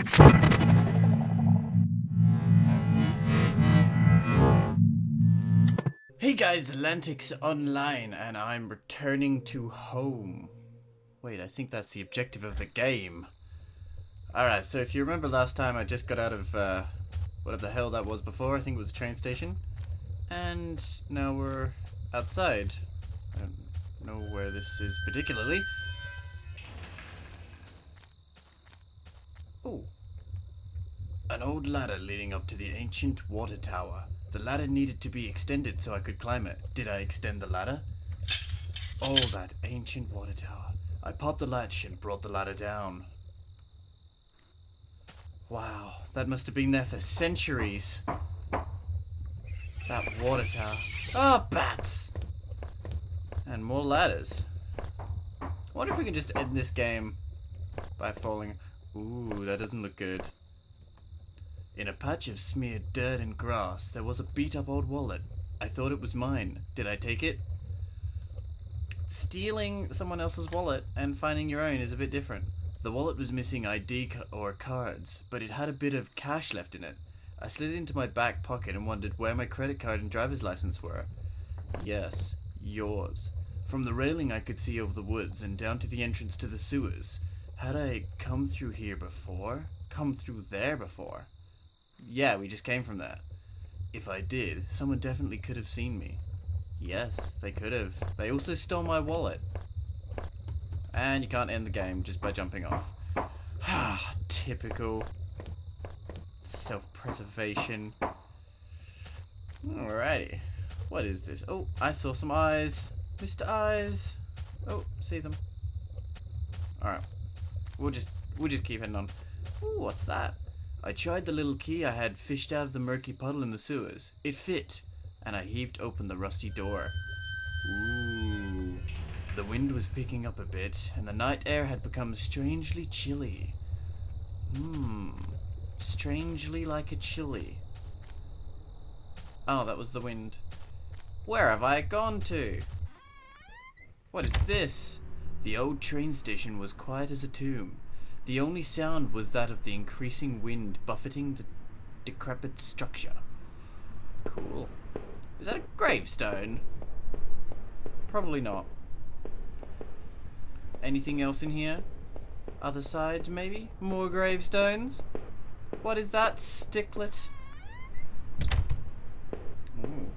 Hey guys, Atlantic's online, and I'm returning to home. Wait, I think that's the objective of the game. Alright, so if you remember last time, I just got out of, whatever the hell that was before. I think it was a train station. And now we're outside. I don't know where this is particularly. Oh. An old ladder leading up to the ancient water tower. The ladder needed to be extended so I could climb it. Did I extend the ladder? Oh, that ancient water tower. I popped the latch and brought the ladder down. Wow, that must have been there for centuries. That water tower. Oh, bats! And more ladders. I wonder if we can just end this game by falling. Ooh, that doesn't look good. In a patch of smeared dirt and grass, there was a beat-up old wallet. I thought it was mine. Did I take it? Stealing someone else's wallet and finding your own is a bit different. The wallet was missing ID or cards, but it had a bit of cash left in it. I slid it into my back pocket and wondered where my credit card and driver's license were. Yes, yours. From the railing I could see over the woods and down to the entrance to the sewers. Had I come through here before? Come through there before? Yeah, we just came from there. If I did, someone definitely could have seen me. Yes, they could have. They also stole my wallet. And you can't end the game just by jumping off. Typical self-preservation. Alrighty. What is this? Oh, I saw some eyes. Mr. Eyes. Oh, see them. Alright. We'll just keep heading on. Ooh, what's that? I tried the little key I had fished out of the murky puddle in the sewers. It fit, and I heaved open the rusty door. Ooh. The wind was picking up a bit, and the night air had become strangely chilly. Strangely like a chili. Oh, that was the wind. Where have I gone to? What is this? The old train station was quiet as a tomb. The only sound was that of the increasing wind buffeting the decrepit structure. Cool. Is that a gravestone? Probably not. Anything else in here? Other side, maybe? More gravestones? What is that, sticklet? Ooh.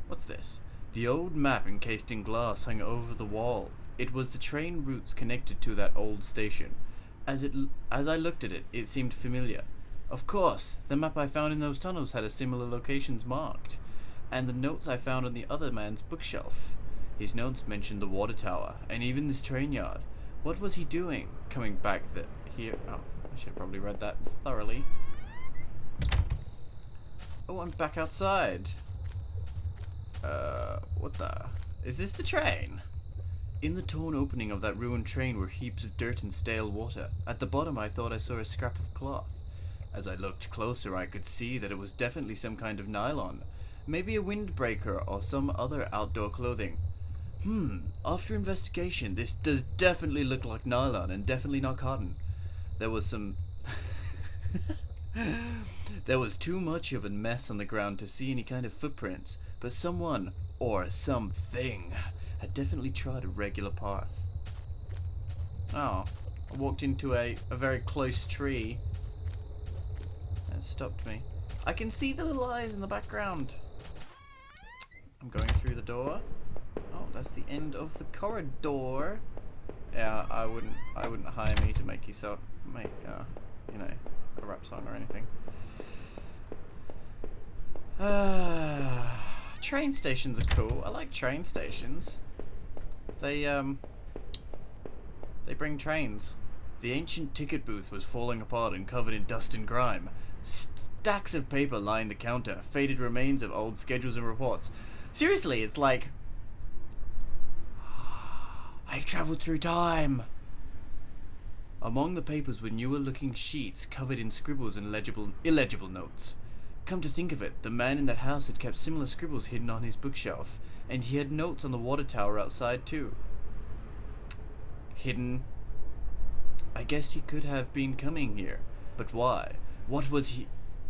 What's this? The old map encased in glass hung over the wall. It was the train routes connected to that old station. As I looked at it, it seemed familiar. Of course, the map I found in those tunnels had a similar locations marked, and the notes I found on the other man's bookshelf. His notes mentioned the water tower, and even this train yard. What was he doing, coming back here? Oh, I should have probably read that thoroughly. Oh, I'm back outside. What the? Is this the train? In the torn opening of that ruined train were heaps of dirt and stale water. At the bottom I thought I saw a scrap of cloth. As I looked closer I could see that it was definitely some kind of nylon. Maybe a windbreaker or some other outdoor clothing. After investigation, this does definitely look like nylon and definitely not cotton. There was some... There was too much of a mess on the ground to see any kind of footprints, but someone, or something, had definitely trod a regular path. Oh, I walked into a very close tree and it stopped me. I can see the little eyes in the background. I'm going through the door. Oh, that's the end of the corridor. Yeah, I wouldn't hire me to make you know, a rap song or anything. Train stations are cool. I like train stations. They bring trains. The ancient ticket booth was falling apart and covered in dust and grime. Stacks of paper lined the counter, faded remains of old schedules and reports. Seriously, it's like... I've traveled through time. Among the papers were newer looking sheets covered in scribbles and illegible notes. Come to think of it, the man in that house had kept similar scribbles hidden on his bookshelf, and he had notes on the water tower outside too. Hidden. I guess he could have been coming here. But why? What was he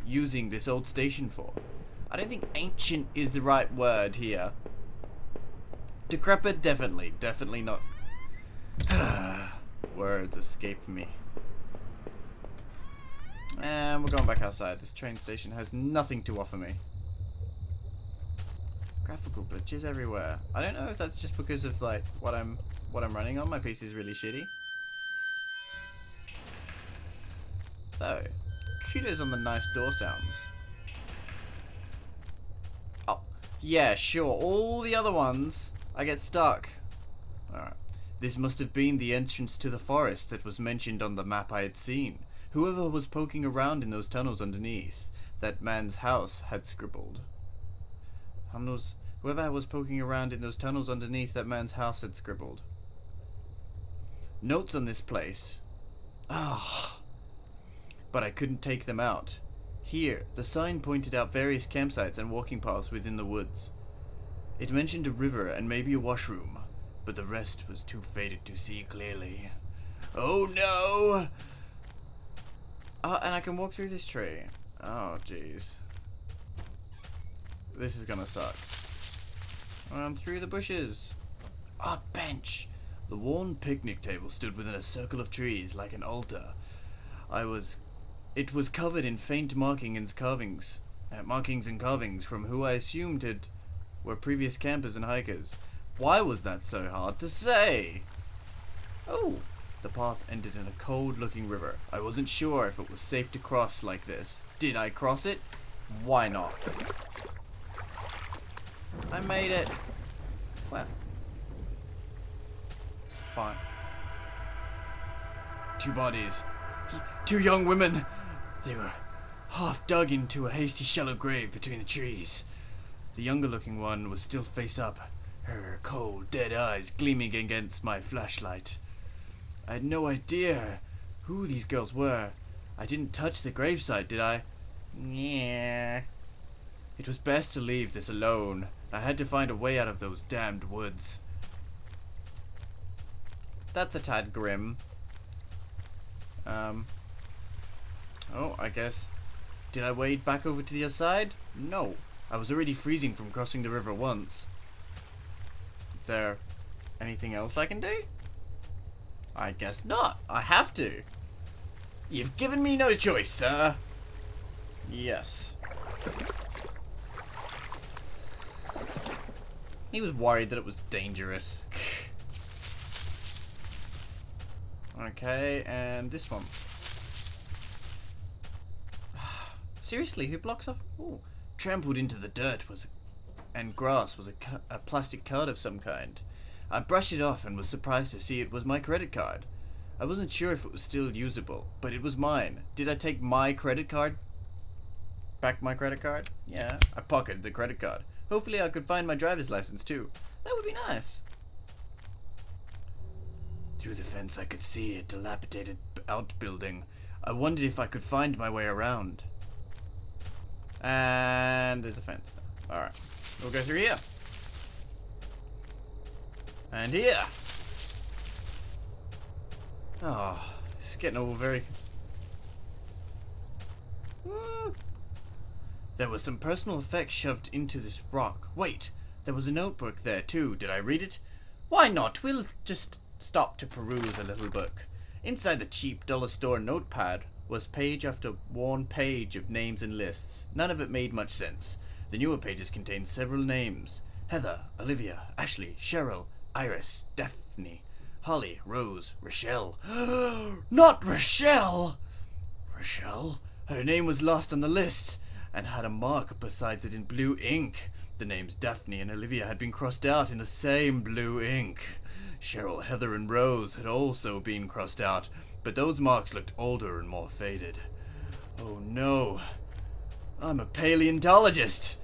using this old station for? I don't think ancient is the right word here. Decrepit, definitely. Definitely not. Words escape me. And we're going back outside. This train station has nothing to offer me. Graphical glitches everywhere. I don't know if that's just because of like what I'm running on. My PC is really shitty. So, kudos on the nice door sounds. Oh, yeah, sure. All the other ones, I get stuck. Alright. This must have been the entrance to the forest that was mentioned on the map I had seen. Whoever was poking around in those tunnels underneath, that man's house had scribbled. Whoever was poking around in those tunnels underneath that man's house had scribbled. Notes on this place. Ah. But I couldn't take them out. Here, the sign pointed out various campsites and walking paths within the woods. It mentioned a river and maybe a washroom, but the rest was too faded to see clearly. Oh no! And I can walk through this tree. Oh, jeez. This is gonna suck. Run through the bushes. A bench! The worn picnic table stood within a circle of trees like an altar. It was covered in faint markings and carvings from who I assumed were previous campers and hikers. Why was that so hard to say? Oh! The path ended in a cold-looking river. I wasn't sure if it was safe to cross like this. Did I cross it? Why not? I made it. Well, it's fine. Two bodies. Two young women. They were half dug into a hasty shallow grave between the trees. The younger-looking one was still face up, her cold, dead eyes gleaming against my flashlight. I had no idea who these girls were. I didn't touch the gravesite, did I? Yeah. It was best to leave this alone. I had to find a way out of those damned woods. That's a tad grim. Oh, I guess. Did I wade back over to the other side? No. I was already freezing from crossing the river once. Is there anything else I can do? I guess not. I have to. You've given me no choice, sir. Yes. He was worried that it was dangerous. Okay, and this one. Seriously, who blocks off? Ooh. Trampled into the dirt and grass was a plastic card of some kind. I brushed it off and was surprised to see it was my credit card. I wasn't sure if it was still usable, but it was mine. Did I take my credit card? Back my credit card? Yeah, I pocketed the credit card. Hopefully I could find my driver's license too. That would be nice. Through the fence I could see a dilapidated outbuilding. I wondered if I could find my way around. And there's a fence. Alright, we'll go through here. And here. Oh, it's getting all very... There was some personal effects shoved into this rock. Wait, there was a notebook there too. Did I read it? Why not? We'll just stop to peruse a little book. Inside the cheap dollar store notepad was page after worn page of names and lists. None of it made much sense. The newer pages contained several names. Heather, Olivia, Ashley, Cheryl, Iris, Daphne, Holly, Rose, Rochelle. Not Rochelle! Rochelle? Her name was lost on the list and had a mark beside it in blue ink. The names Daphne and Olivia had been crossed out in the same blue ink. Cheryl, Heather, and Rose had also been crossed out, but those marks looked older and more faded. Oh no. I'm a paleontologist!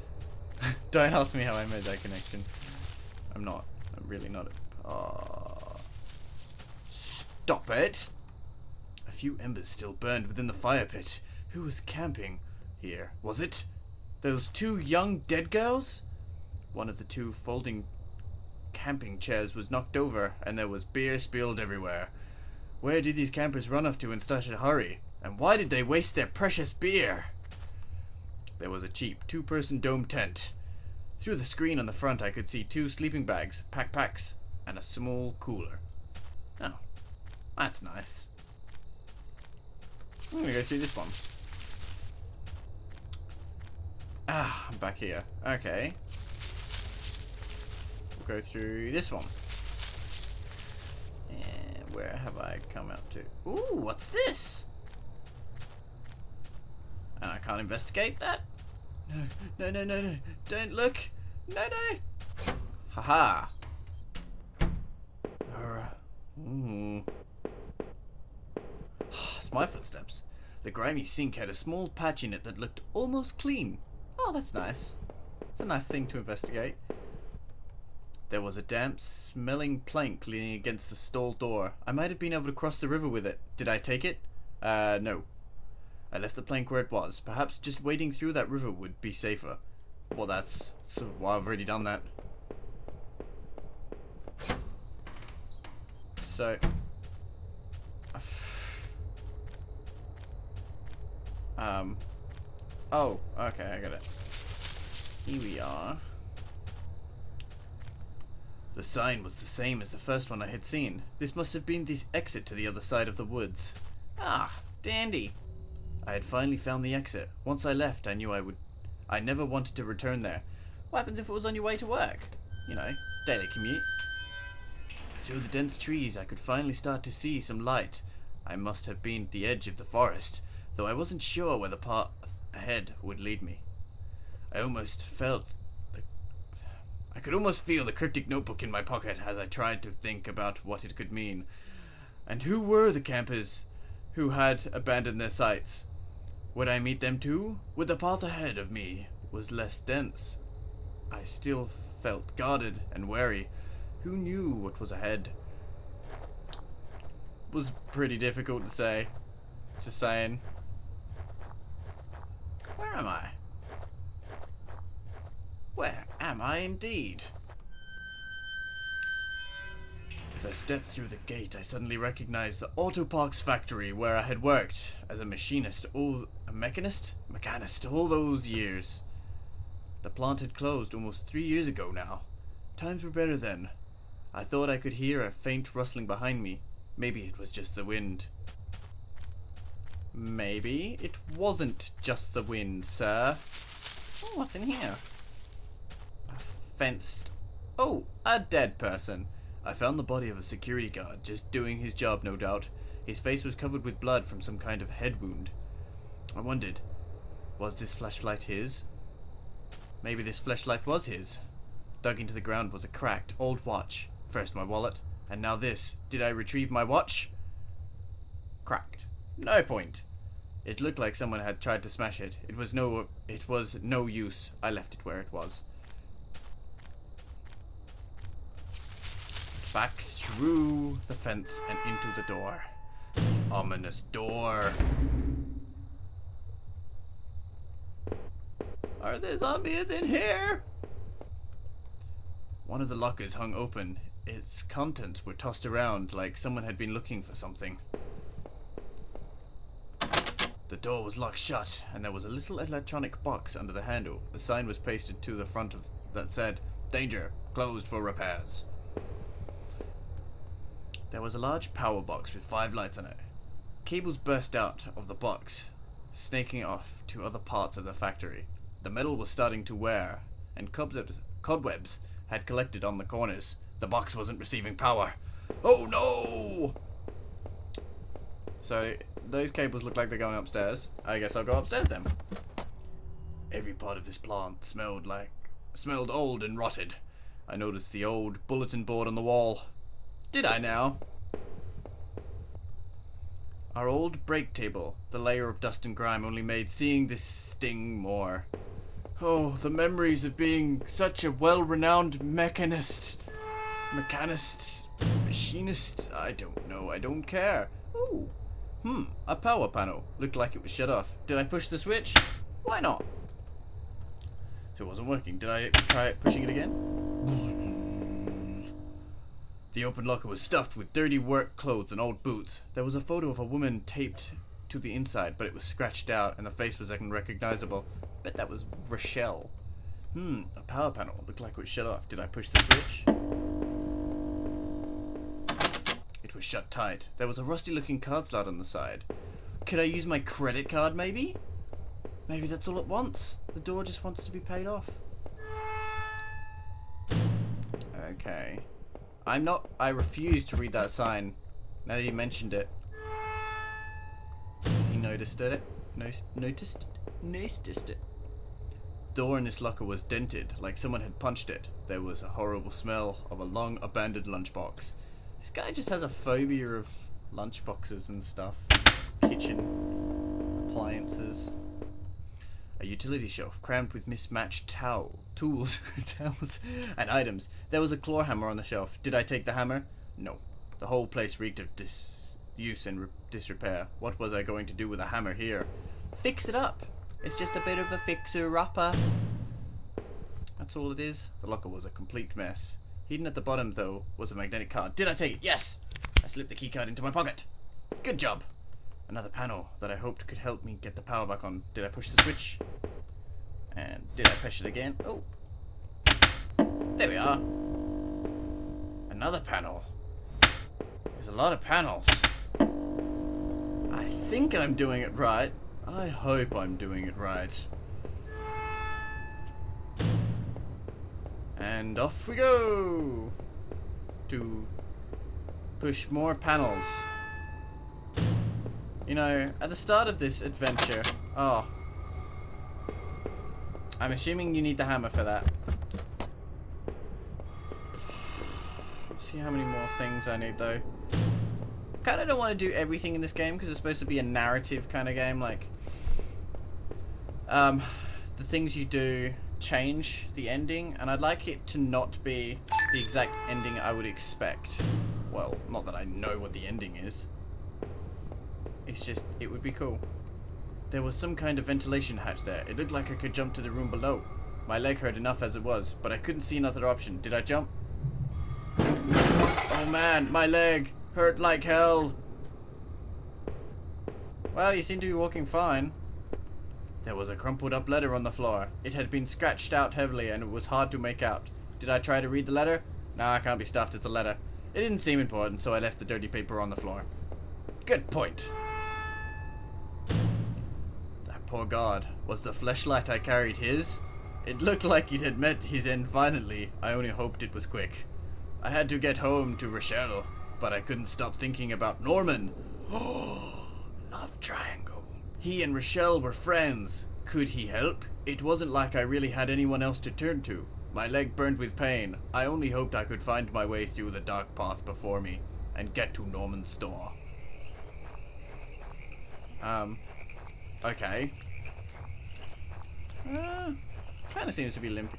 Don't ask me how I made that connection. I'm not. I'm really not. Stop it! A few embers still burned within the fire pit. Who was camping here? Was it those two young dead girls? One of the two folding camping chairs was knocked over, and there was beer spilled everywhere. Where did these campers run off to in such a hurry? And why did they waste their precious beer? There was a cheap two-person dome tent. Through the screen on the front I could see 2 sleeping bags, backpacks, and a small cooler. Oh, that's nice. I'm gonna go through this one. Ah, I'm back here. Okay. We'll go through this one. And where have I come out to? Ooh, what's this? And I can't investigate that? No, no, no, no, no. Don't look. No, no. Haha. It's my footsteps. The grimy sink had a small patch in it that looked almost clean. Oh, that's nice. It's a nice thing to investigate. There was a damp, smelling plank leaning against the stall door. I might have been able to cross the river with it. Did I take it? No. I left the plank where it was. Perhaps just wading through that river would be safer. Well, well, I've already done that. So... Oh, okay, I got it. Here we are. The sign was the same as the first one I had seen. This must have been the exit to the other side of the woods. Ah, dandy. I had finally found the exit. Once I left, I knew I never wanted to return there. What happens if it was on your way to work? You know, daily commute. Through the dense trees, I could finally start to see some light. I must have been at the edge of the forest, though I wasn't sure where the path ahead would lead me. I could almost feel the cryptic notebook in my pocket as I tried to think about what it could mean. And who were the campers who had abandoned their sites? Would I meet them too? Would the path ahead of me was less dense? I still felt guarded and wary. Who knew what was ahead? It was pretty difficult to say. Just saying. Where am I? Where am I indeed? As I stepped through the gate, I suddenly recognized the Autoparks factory where I had worked as a mechanist all those years. The plant had closed almost 3 years ago now. Times were better then. I thought I could hear a faint rustling behind me. Maybe it was just the wind. Maybe it wasn't just the wind, sir. Oh, what's in here? A fenced... Oh, a dead person. I found the body of a security guard, just doing his job, no doubt. His face was covered with blood from some kind of head wound. I wondered, was this flashlight his? Maybe this flashlight was his. Dug into the ground was a cracked, old watch. First my wallet, and now this. Did I retrieve my watch? Cracked. No point. It looked like someone had tried to smash it. It was no use. I left it where it was. Back through the fence and into the door. Ominous door. Are there zombies in here? One of the lockers hung open. Its contents were tossed around like someone had been looking for something. The door was locked shut, and there was a little electronic box under the handle. The sign was pasted to the front of that said, "Danger, closed for repairs." There was a large power box with 5 lights on it. Cables burst out of the box, snaking off to other parts of the factory. The metal was starting to wear, and cobwebs had collected on the corners. The box wasn't receiving power. Oh no! So, those cables look like they're going upstairs. I guess I'll go upstairs then. Every part of this plant smelled old and rotted. I noticed the old bulletin board on the wall. Did I now? Our old break table, the layer of dust and grime only made seeing this sting more. Oh, the memories of being such a well-renowned machinist, I don't know, I don't care. Ooh, a power panel. Looked like it was shut off. Did I push the switch? Why not? So it wasn't working. Did I try pushing it again? The open locker was stuffed with dirty work clothes and old boots. There was a photo of a woman taped to the inside, but it was scratched out and the face was unrecognizable. Bet that was Rochelle. A power panel. Looked like it was shut off. Did I push the switch? It was shut tight. There was a rusty looking card slot on the side. Could I use my credit card maybe? Maybe that's all it wants. The door just wants to be paid off. Okay. I refuse to read that sign. Now that you mentioned it. Has he noticed it? Noticed it. Door in this locker was dented, like someone had punched it. There was a horrible smell of a long abandoned lunchbox. This guy just has a phobia of lunchboxes and stuff. Kitchen appliances. A utility shelf crammed with mismatched tools and items. There was a claw hammer on the shelf. Did I take the hammer? No. The whole place reeked of disuse and disrepair. What was I going to do with a hammer here? Fix it up. It's just a bit of a fixer-upper. That's all it is. The locker was a complete mess. Hidden at the bottom, though, was a magnetic card. Did I take it? Yes! I slipped the keycard into my pocket. Good job. Another panel that I hoped could help me get the power back on. Did I push the switch? And did I push it again? Oh. There we are. Another panel. There's a lot of panels. I think I'm doing it right. I hope I'm doing it right. And off we go to push more panels. You know, at the start of this adventure, I'm assuming you need the hammer for that. Let's see how many more things I need though. Kinda don't want to do everything in this game because it's supposed to be a narrative kind of game. Like, the things you do change the ending, and I'd like it to not be the exact ending I would expect. Well, not that I know what the ending is. It's just, it would be cool. There was some kind of ventilation hatch there. It looked like I could jump to the room below. My leg hurt enough as it was, but I couldn't see another option. Did I jump? Oh man, my leg hurt like hell. Well, you seem to be walking fine. There was a crumpled up letter on the floor. It had been scratched out heavily and it was hard to make out. Did I try to read the letter? No, I can't be stuffed, it's a letter. It didn't seem important, so I left the dirty paper on the floor. Good point. That poor god. Was the fleshlight I carried his? It looked like it had met his end finally. I only hoped it was quick. I had to get home to Rochelle, but I couldn't stop thinking about Norman. Oh, love triangle. He and Rochelle were friends. Could he help? It wasn't like I really had anyone else to turn to. My leg burned with pain. I only hoped I could find my way through the dark path before me and get to Norman's store. Okay. Kinda seems to be limping.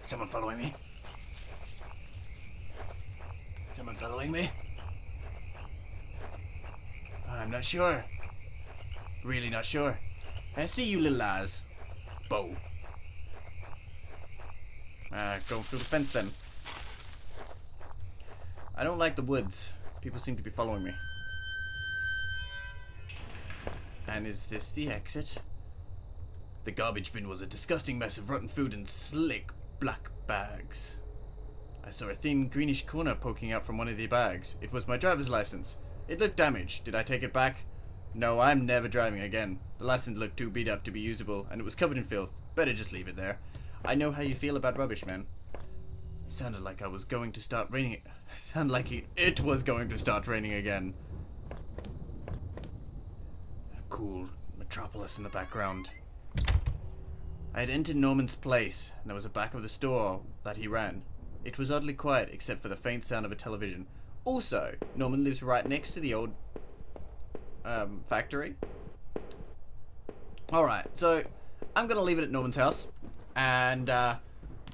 Someone following me? Someone following me? I'm not sure. Really not sure. I see you little eyes. Bow. Go through the fence then. I don't like the woods. People seem to be following me. And is this the exit? The garbage bin was a disgusting mess of rotten food and slick black bags. I saw a thin greenish corner poking out from one of the bags. It was my driver's license. It looked damaged. Did I take it back? No, I'm never driving again. The license looked too beat up to be usable, and it was covered in filth. Better just leave it there. I know how you feel about rubbish, man. Sounded like I was going to start raining. Sounded like it was going to start raining again. A cool metropolis in the background. I had entered Norman's place, and there was a back of the store that he ran. It was oddly quiet, except for the faint sound of a television. Also, Norman lives right next to the old factory. Alright, so I'm gonna leave it at Norman's house, and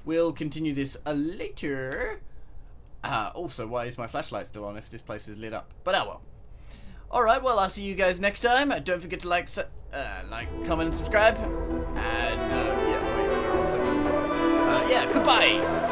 we'll continue this later. Also, why is my flashlight still on if this place is lit up? But oh well. Alright, well, I'll see you guys next time. Don't forget to like, comment, and subscribe. And, yeah, wait, where was I? Yeah, goodbye.